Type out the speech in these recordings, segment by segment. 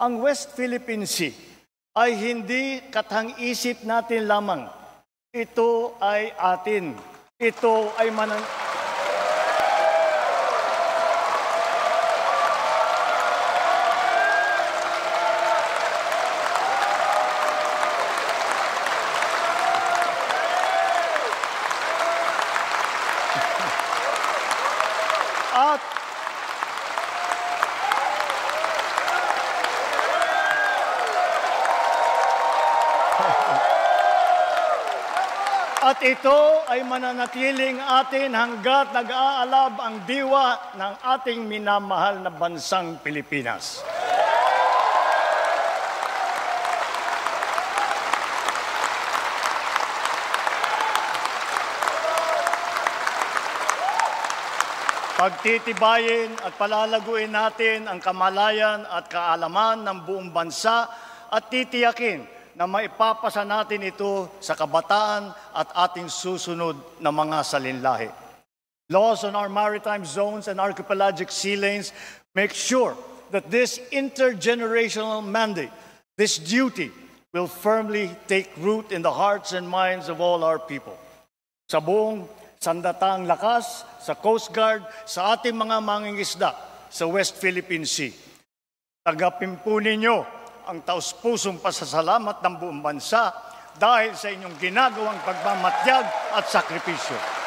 Ang West Philippine Sea ay hindi kathang-isip natin lamang. Ito ay atin. Ito ay At ito ay mananatiling atin hanggat nag-aalab ang diwa ng ating minamahal na bansang Pilipinas. Pagtitibayin at palalaguin natin ang kamalayan at kaalaman ng buong bansa at titiyakin na maipapasa natin ito sa kabataan at ating susunod na mga salinlahi. Laws on our maritime zones and archipelagic sea lanes make sure that this intergenerational mandate, this duty, will firmly take root in the hearts and minds of all our people. Sa buong sandatang lakas, sa Coast Guard, sa ating mga mangingisda sa West Philippine Sea. Tagapin po ninyo ang taus-pusong pasasalamat ng buong bansa dahil sa inyong ginagawang pagmamatyag at sakripisyo.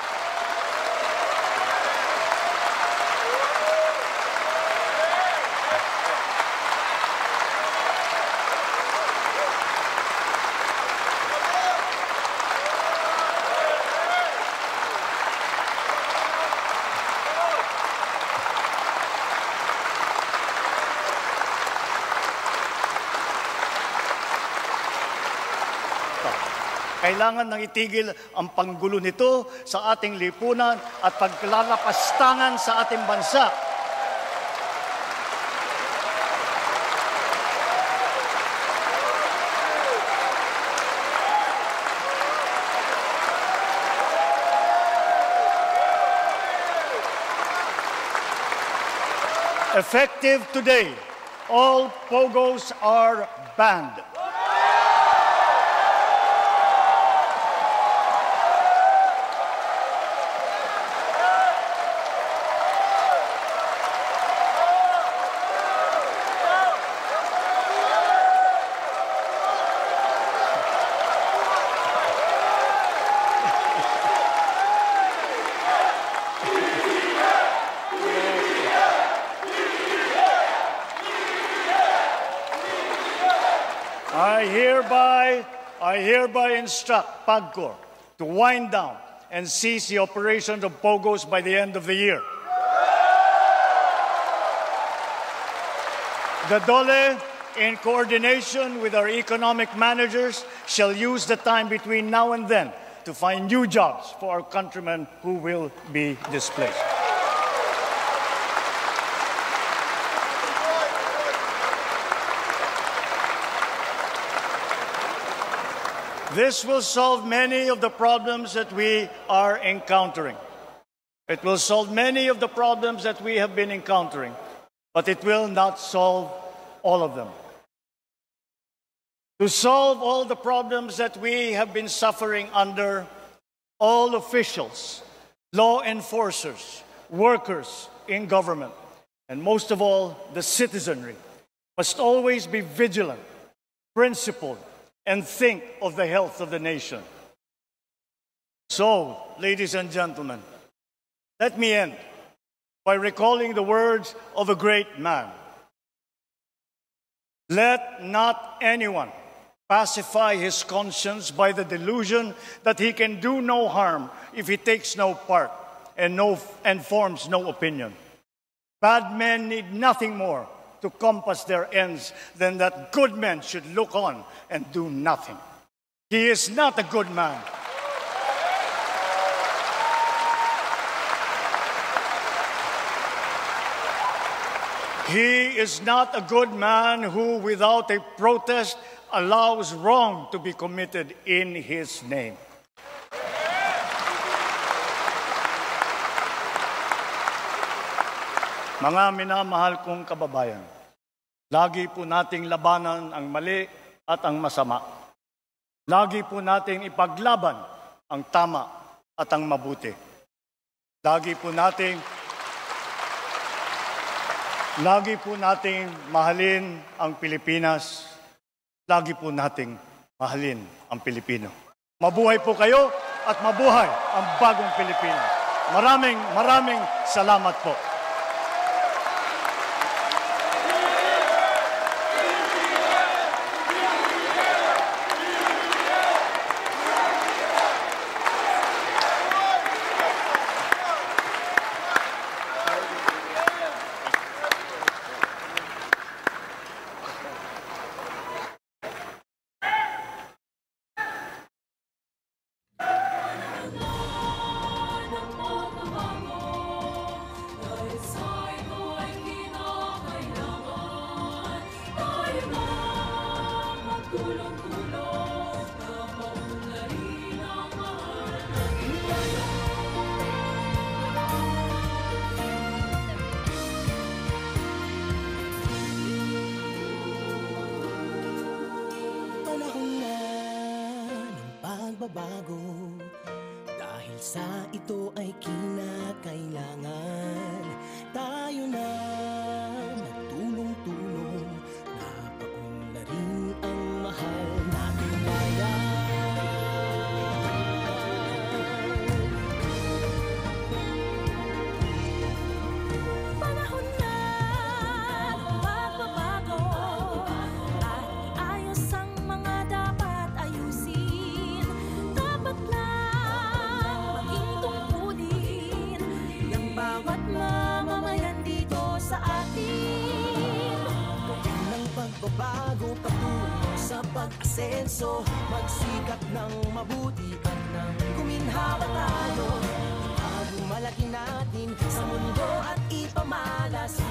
Kailangan nang itigil ang panggulo nito sa ating lipunan at paglalapastangan sa ating bansa. Effective today, all POGOs are banned. I hereby instruct PAGCOR to wind down and cease the operations of POGOs by the end of the year. The DOLE, in coordination with our economic managers, shall use the time between now and then to find new jobs for our countrymen who will be displaced. This will solve many of the problems that we are encountering. It will solve many of the problems that we have been encountering, but it will not solve all of them. To solve all the problems that we have been suffering under, all officials, law enforcers, workers in government, and most of all, the citizenry, must always be vigilant, principled, and think of the health of the nation. So, ladies and gentlemen, let me end by recalling the words of a great man. Let not anyone pacify his conscience by the delusion that he can do no harm if he takes no part and forms no opinion. Bad men need nothing more to compass their ends than that good men should look on and do nothing. He is not a good man. He is not a good man who, without a protest, allows wrong to be committed in his name. Mga minamahal kong kababayan, Lagi po nating labanan ang mali at ang masama. Lagi po nating ipaglaban ang tama at ang mabuti. Lagi po nating mahalin ang Pilipinas. Lagi po nating mahalin ang Pilipino. Mabuhay po kayo at mabuhay ang bagong Pilipinas. Maraming salamat po. Bago dahil sa ito ay kinakailangan tayo na magtulong-tulong na paunlarin ang mahal nating bayan. Panahon na ng magbabago at iayos ang mga dapat ayusin. Dapat lang maging tungkulin ng bawat mamamayan dito sa atin. Gawin ng pagbabago patungo sa pag-asenso, magsikap ng mabuti at nang guminhawa tayo. Itago malaki natin sa mundo at ipamalas